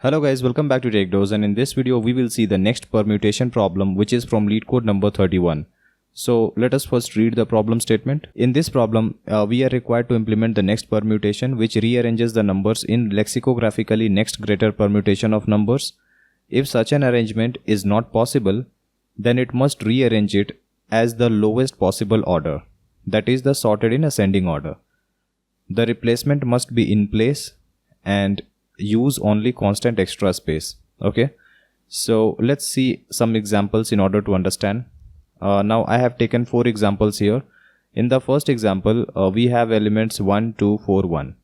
Hello guys, welcome back to TechDose, and in this video we will see the next permutation problem, which is from LeetCode number 31. So let us first read the problem statement. In this problem, we are required to implement the next permutation, which rearranges the numbers in lexicographically next greater permutation of numbers. If such an arrangement is not possible, then it must rearrange it as the lowest possible order, that is the sorted in ascending order. The replacement must be in place and use only constant extra space. Okay, so let's see some examples in order to understand. Now I have taken 4 examples here. In the first example, we have elements 1, 2, 4, 1.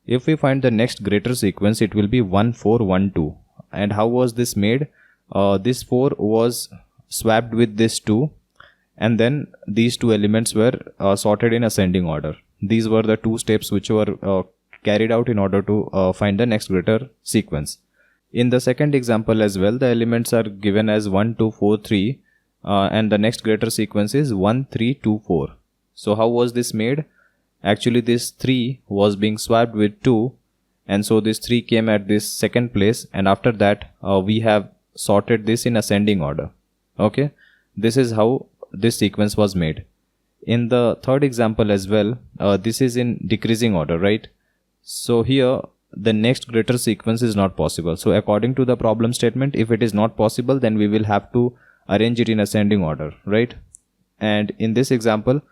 If we find the next greater sequence, it will be 1, 4, 1, 2. And how was this made? This 4 was swapped with this 2, and then these 2 elements were sorted in ascending order. These were the 2 steps which were carried out in order to find the next greater sequence. In the second example as well, the elements are given as 1, 2, 4, 3 and the next greater sequence is 1, 3, 2, 4. So how was this made? Actually this 3 was being swapped with 2, and so this 3 came at this second place, and after that we have sorted this in ascending order. Okay, this is how this sequence was made. In the third example as well, this is in decreasing order, right? So here the next greater sequence is not possible. So according to the problem statement, if it is not possible, then we will have to arrange it in ascending order, right? And in this example,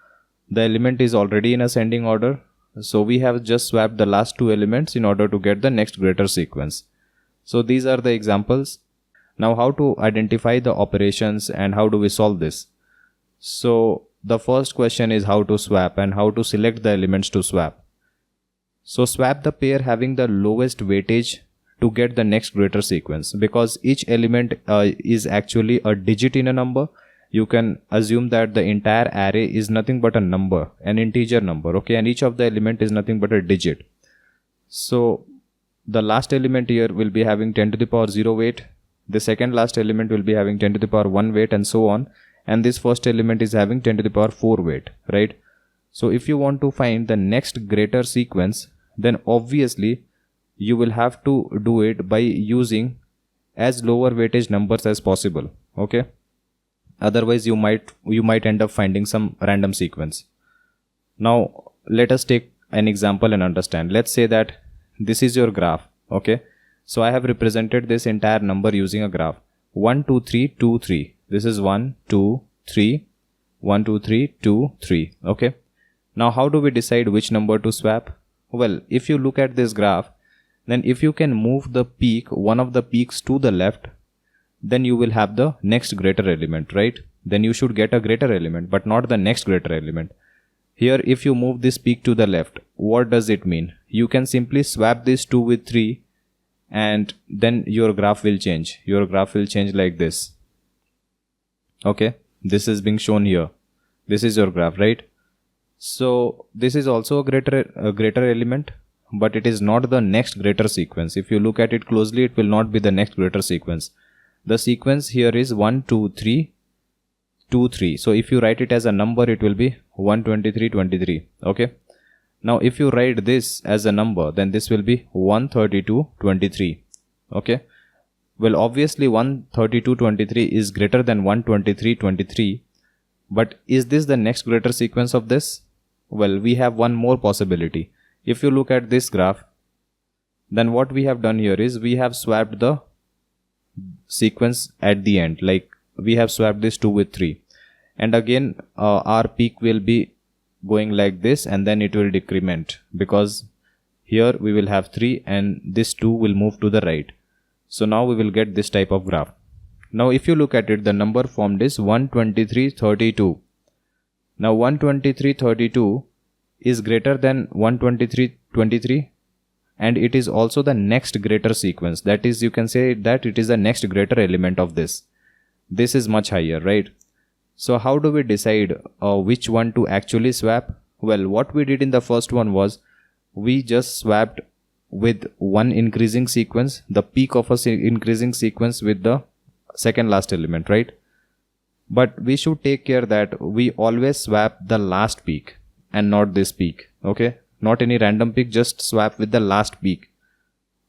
the element is already in ascending order. So we have just swapped the last 2 elements in order to get the next greater sequence. So these are the examples. Now how to identify the operations and how do we solve this? So the first question is how to swap and how to select the elements to swap. So swap the pair having the lowest weightage to get the next greater sequence. Because each element is actually a digit in a number, you can assume that the entire array is nothing but a number, an integer number, okay, and each of the element is nothing but a digit. So the last element here will be having 10 to the power 0 weight, the second last element will be having 10 to the power 1 weight, and so on, and this first element is having 10 to the power 4 weight, right? So if you want to find the next greater sequence, then obviously you will have to do it by using as lower weightage numbers as possible. Okay, otherwise you might end up finding some random sequence. Now let us take an example and understand. Let's say that this is your graph. Okay, so I have represented this entire number using a graph 1 2 3 2 3. This is 1 2 3 1 2 3 2 3. Okay, now how do we decide which number to swap? Well, if you look at this graph, then if you can move the peak, one of the peaks to the left, then you will have the next greater element, right? Then you should get a greater element, but not the next greater element. Here, if you move this peak to the left, what does it mean? You can simply swap this 2 with 3 and then your graph will change. Your graph will change like this. Okay, this is being shown here. This is your graph, right? So this is also a greater element, but it is not the next greater sequence. If you look at it closely, it will not be the next greater sequence. The sequence here is 1 2 3 2 3. So if you write it as a number, it will be 123 23. Okay, now if you write this as a number, then this will be 132 23. Okay, well obviously 132 23 is greater than 123 23, but is this the next greater sequence of this? Well, we have one more possibility. If you look at this graph, then what we have done here is we have swapped the sequence at the end, like we have swapped this 2 with 3, and again our peak will be going like this, and then it will decrement because here we will have 3 and this 2 will move to the right. So now we will get this type of graph. Now if you look at it, the number formed is 123 32. Now 123 32 is greater than 123 23, and it is also the next greater sequence. That is, you can say that it is the next greater element of this. This is much higher, right? So how do we decide which one to actually swap? Well, what we did in the first one was we just swapped with one increasing sequence, the peak of a increasing sequence with the second last element, right? But we should take care that we always swap the last peak and not this peak. Okay, not any random peak, just swap with the last peak.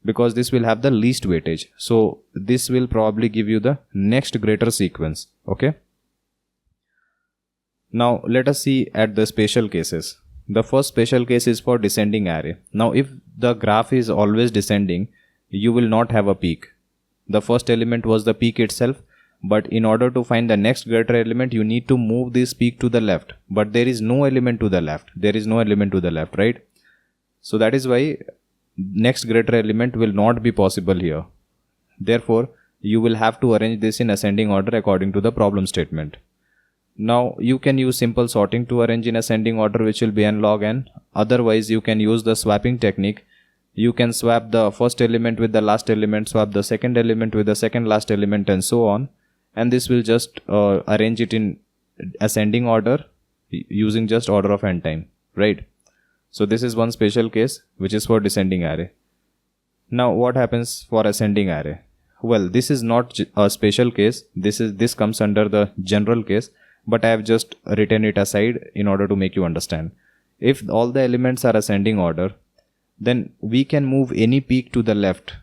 because this will have the least weightage. So this will probably give you the next greater sequence. Okay. Now let us see at the special cases. The first special case is for descending array. Now if the graph is always descending, you will not have a peak. The first element was the peak itself, but in order to find the next greater element, you need to move this peak to the left. But there is no element to the left. There is no element to the left, right? So that is why next greater element will not be possible here. Therefore, you will have to arrange this in ascending order according to the problem statement. Now you can use simple sorting to arrange in ascending order, which will be n log n. Otherwise, you can use the swapping technique. You can swap the first element with the last element, swap the second element with the second last element, and so on. And this will just arrange it in ascending order using just order of n time, right? So this is one special case which is for descending array. Now what happens for ascending array? Well, this is not a special case. This comes under the general case, but I have just written it aside in order to make you understand. If all the elements are ascending order, then we can move any peak to the left,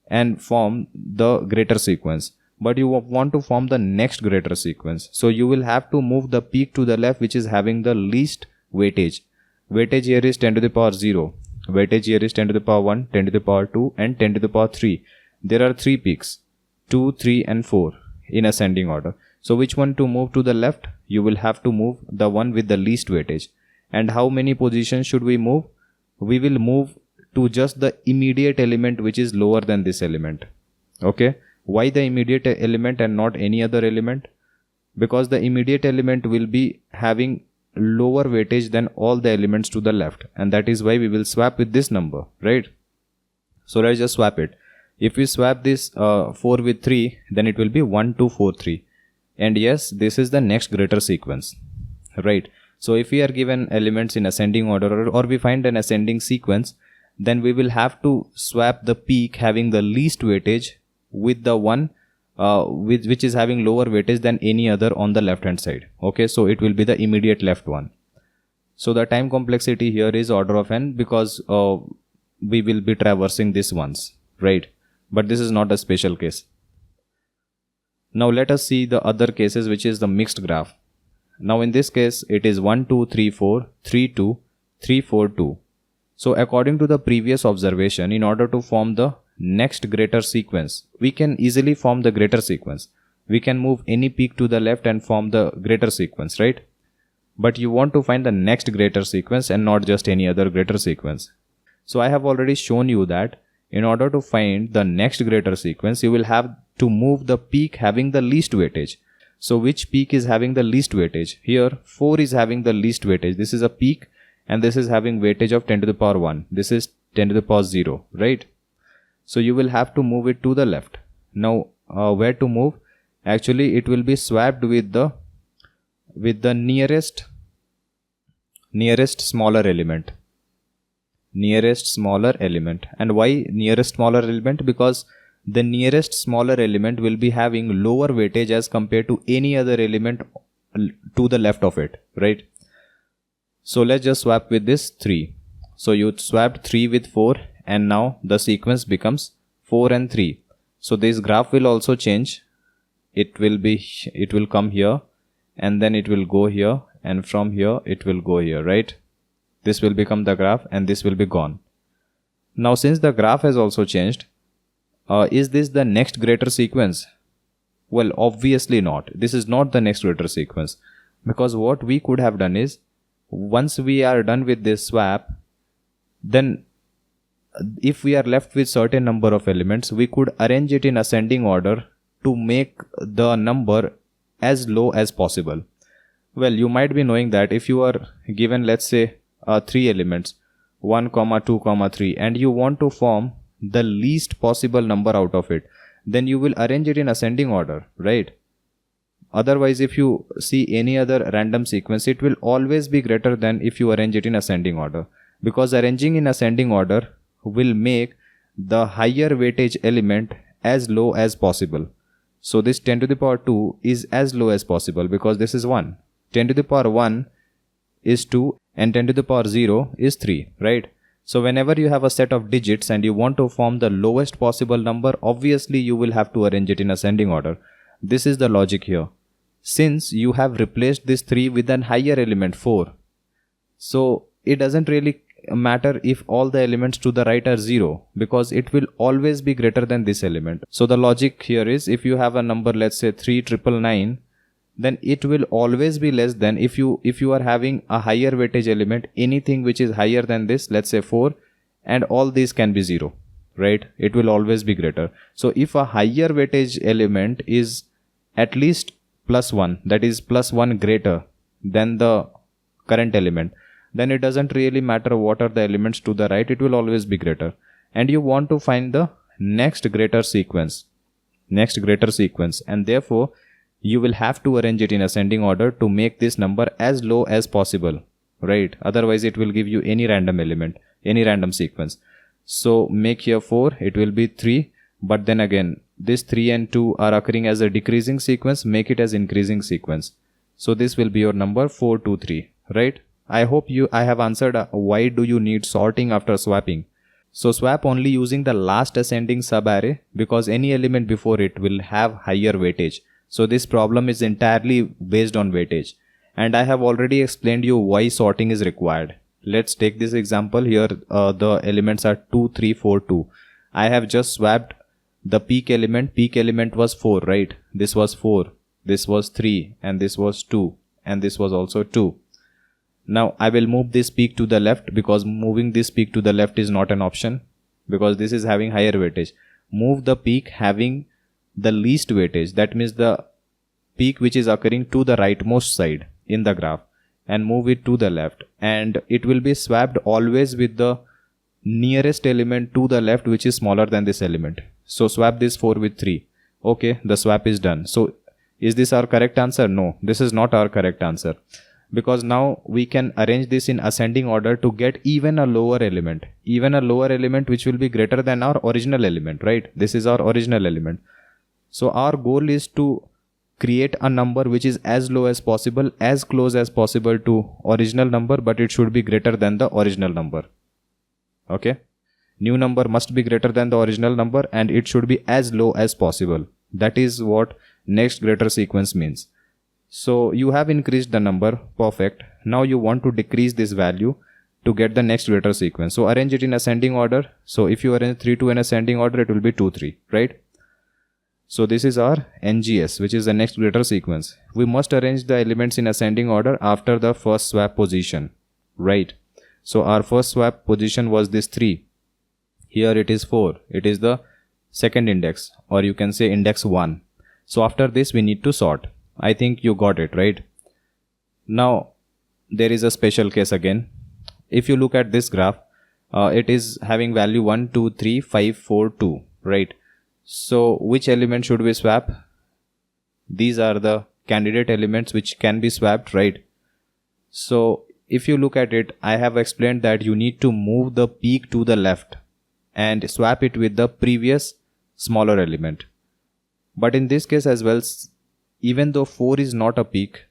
and form the greater sequence. But you want to form the next greater sequence. So you will have to move the peak to the left, which is having the least weightage. Weightage here is 10 to the power 0. Weightage here is 10 to the power 1, 10 to the power 2, and 10 to the power 3. There are 3 peaks, 2, 3, and 4 in ascending order. So which one to move to the left? You will have to move the one with the least weightage. And how many positions should we move? We will move to just the immediate element which is lower than this element. Okay. Why the immediate element and not any other element? Because the immediate element will be having lower weightage than all the elements to the left, and that is why we will swap with this number, right? So let's just swap it. If we swap this 4 with 3, then it will be 1, 2, 4, 3. And yes, this is the next greater sequence, right? So if we are given elements in ascending order, or we find an ascending sequence, then we will have to swap the peak having the least weightage with the one which is having lower weightage than any other on the left hand side. Okay, so it will be the immediate left one. So the time complexity here is order of n, because we will be traversing this once, right? But this is not a special case. Now let us see the other cases, which is the mixed graph. Now in this case, it is 1, 2, 3, 4, 3, 2, 3, 4, 2. So according to the previous observation, in order to form the next greater sequence, we can easily form the greater sequence. We can move any peak to the left and form the greater sequence, right? But you want to find the next greater sequence and not just any other greater sequence. So I have already shown you that in order to find the next greater sequence, you will have to move the peak having the least weightage. So which peak is having the least weightage? Here 4 is having the least weightage. This is a peak, and this is having weightage of 10 to the power 1. This is 10 to the power 0, right? So you will have to move it to the left. Now where to move? Actually it will be swapped with the nearest smaller element. And why nearest smaller element? Because the nearest smaller element will be having lower weightage as compared to any other element to the left of it, right? So let's just swap with this 3. So you swapped 3 with 4, and now the sequence becomes 4 and 3. So this graph will also change. It will come here, and then it will go here, and from here it will go here, right? This will become the graph, and this will be gone. Now since the graph has also changed, is this the next greater sequence? Well, obviously not. This is not the next greater sequence, because what we could have done is, once we are done with this swap, then if we are left with certain number of elements, we could arrange it in ascending order to make the number as low as possible. Well, you might be knowing that if you are given, let's say, 3 elements, 1, 2, 3, and you want to form the least possible number out of it, then you will arrange it in ascending order, right? Otherwise, if you see any other random sequence, it will always be greater than if you arrange it in ascending order, because arranging in ascending order will make the higher weightage element as low as possible. So this 10 to the power 2 is as low as possible, because this is 1. 10 to the power 1 is 2, and 10 to the power 0 is 3, right? So whenever you have a set of digits and you want to form the lowest possible number, obviously you will have to arrange it in ascending order. This is the logic here. Since you have replaced this 3 with an higher element 4, so it doesn't really matter if all the elements to the right are 0, because it will always be greater than this element. So the logic here is, if you have a number, let's say 3999, then it will always be less than, if you are having a higher weightage element, anything which is higher than this, let's say 4, and all these can be 0, right? It will always be greater. So if a higher weightage element is at least +1, that is +1 greater than the current element, then it doesn't really matter what are the elements to the right, it will always be greater. And you want to find the next greater sequence, and therefore you will have to arrange it in ascending order to make this number as low as possible, right? Otherwise it will give you any random element, any random sequence. So make here 4, it will be 3, but then again this 3 and 2 are occurring as a decreasing sequence, make it as increasing sequence. So this will be your number 4, 2, 3, right? I hope I have answered why do you need sorting after swapping. So swap only using the last ascending subarray, because any element before it will have higher weightage. So this problem is entirely based on weightage, and I have already explained you why sorting is required. Let's take this example here. The elements are 2, 3, 4, 2. I have just swapped the peak element. Peak element was 4, right? This was 4, this was 3, and this was 2, and this was also 2. Now I will move this peak to the left, because moving this peak to the left is not an option, because this is having higher weightage. Move the peak having the least weightage, that means the peak which is occurring to the rightmost side in the graph, and move it to the left, and it will be swapped always with the nearest element to the left which is smaller than this element. So swap this 4 with 3. Okay, the swap is done. So is this our correct answer? No, this is not our correct answer, because now we can arrange this in ascending order to get even a lower element which will be greater than our original element, right? This is our original element. So our goal is to create a number which is as low as possible, as close as possible to original number, but it should be greater than the original number. Okay, new number must be greater than the original number, and it should be as low as possible. That is what next greater sequence means. So you have increased the number, perfect. Now you want to decrease this value to get the next greater sequence. So arrange it in ascending order. So if you arrange 3, 2 in ascending order, it will be 2, 3, right? So this is our NGS, which is the next greater sequence. We must arrange the elements in ascending order after the first swap position, right? So our first swap position was this 3. Here it is 4. It is the second index, or you can say index 1. So after this we need to sort. I think you got it, right? Now there is a special case again. If you look at this graph, it is having value 1, 2, 3, 5, 4, 2, right? So which element should we swap? These are the candidate elements which can be swapped, right? So if you look at it, I have explained that you need to move the peak to the left and swap it with the previous smaller element. But in this case as well, even though 4 is not a peak,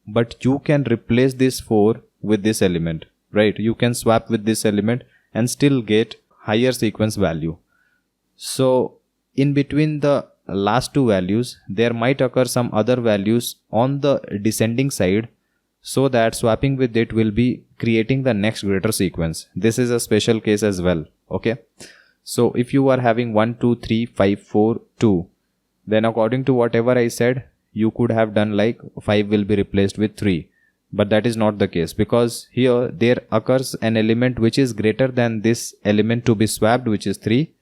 but you can replace this 4 with this element, right? You can swap with this element and still get higher sequence value. So in between the last two values, there might occur some other values on the descending side, so that swapping with it will be creating the next greater sequence. This is a special case as well. Okay, so if you are having 1, 2, 3, 5, 4, 2, then according to whatever I said, you could have done like 5 will be replaced with 3. But that is not the case, because here there occurs an element which is greater than this element to be swapped, which is 3,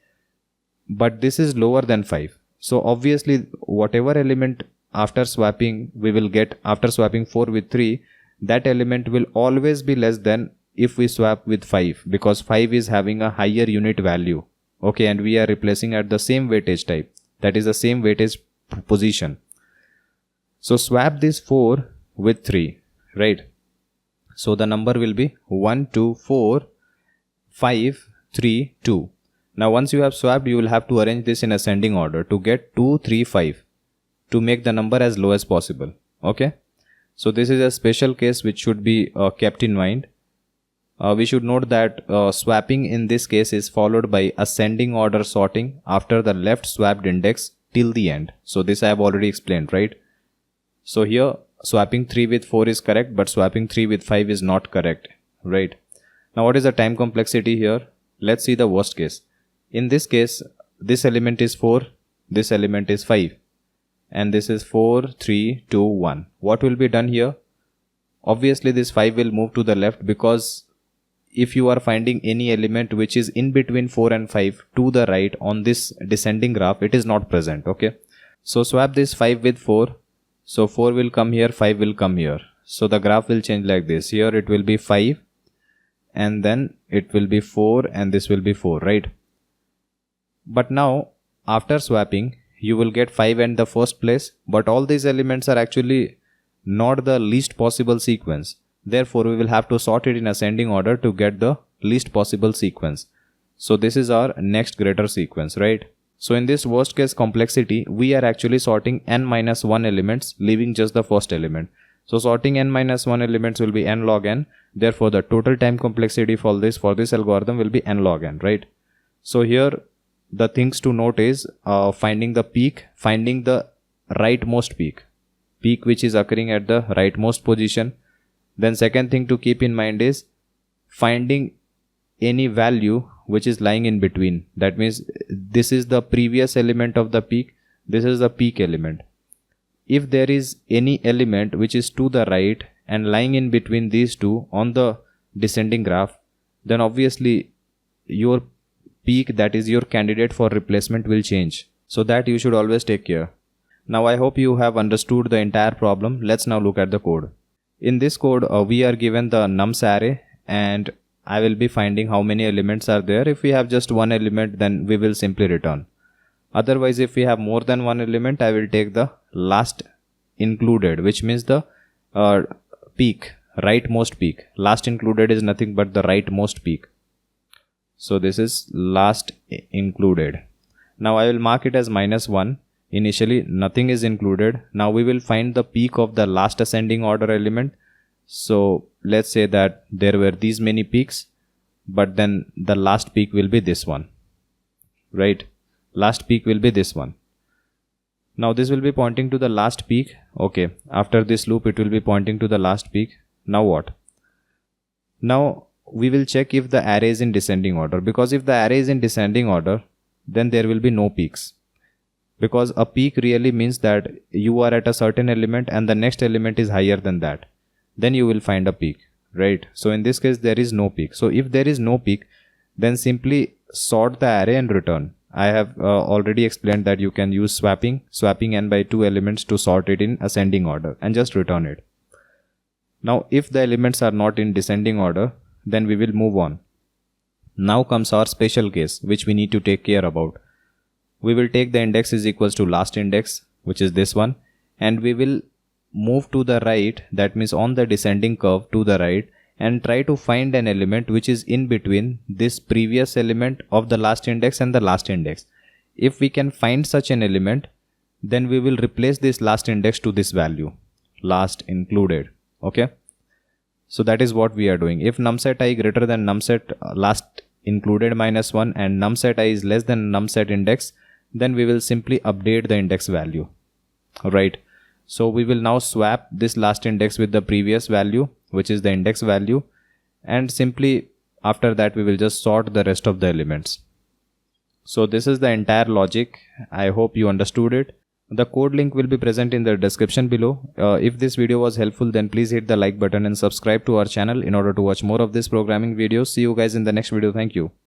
but this is lower than 5. So obviously whatever element after swapping we will get after swapping 4 with 3, that element will always be less than if we swap with 5, because 5 is having a higher unit value. Okay, and we are replacing at the same weightage type, that is the same weightage position. So swap this 4 with 3, right? So the number will be 1, 2, 4, 5, 3, 2. Now once you have swapped, you will have to arrange this in ascending order to get 2, 3, 5 to make the number as low as possible. Okay, so this is a special case which should be kept in mind. we should note that swapping in this case is followed by ascending order sorting after the left swapped index till the end. So this I have already explained, right? So here swapping 3 with 4 is correct, but swapping 3 with 5 is not correct, right? Now what is the time complexity here? Let's see the worst case. In this case, this element is 4, this element is 5, and this is 4, 3, 2, 1. What will be done here? Obviously this 5 will move to the left, because if you are finding any element which is in between 4 and 5 to the right on this descending graph, it is not present, okay? So swap this 5 with 4. So 4 will come here, 5 will come here. So the graph will change like this. Here it will be 5, and then it will be 4, and this will be 4, right? But now after swapping, you will get 5 in the first place, but all these elements are actually not the least possible sequence. Therefore, we will have to sort it in ascending order to get the least possible sequence. So this is our next greater sequence, right? So in this worst case complexity, we are actually sorting n-1 elements, leaving just the first element. So sorting n-1 elements will be n log n. Therefore, the total time complexity for this algorithm will be n log n, right? So here the things to note is finding the peak, finding the rightmost peak which is occurring at the rightmost position. Then second thing to keep in mind is finding any value which is lying in between. That means this is the previous element of the peak, this is the peak element. If there is any element which is to the right and lying in between these two on the descending graph, then obviously your peak, that is your candidate for replacement, will change. So that you should always take care. Now I hope you have understood the entire problem. Let's now look at the code. In this code, we are given the nums array, and I will be finding how many elements are there. If we have just one element, then we will simply return. Otherwise, if we have more than one element, I will take the last included, which means the peak, rightmost peak. Last included is nothing but the rightmost peak. So this is last included. Now I will mark it as -1. Initially nothing is included. Now we will find the peak of the last ascending order element. So let's say that there were these many peaks, but then the last peak will be this one, right? Last peak will be this one. Now this will be pointing to the last peak. Okay, after this loop it will be pointing to the last peak. Now what? Now we will check if the array is in descending order, because if the array is in descending order, then there will be no peaks. Because a peak really means that you are at a certain element and the next element is higher than that. Then you will find a peak, right? So in this case there is no peak. So if there is no peak, then simply sort the array and return. I have already explained that you can use swapping n by 2 elements to sort it in ascending order and just return it. Now if the elements are not in descending order, then we will move on. Now comes our special case, which we need to take care about. We will take the index is equals to last index, which is this one, and we will move to the right, that means on the descending curve to the right, and try to find an element which is in between this previous element of the last index and the last index. If we can find such an element, then we will replace this last index to this value, last included. Okay, so that is what we are doing. If numset I greater than numset last included -1 and numset I is less than numset index, then we will simply update the index value, right? So we will now swap this last index with the previous value, which is the index value, and simply after that we will just sort the rest of the elements. So this is the entire logic. I hope you understood it. The code link will be present in the description below. If this video was helpful, then please hit the like button and subscribe to our channel in order to watch more of these programming videos. See you guys in the next video. Thank you.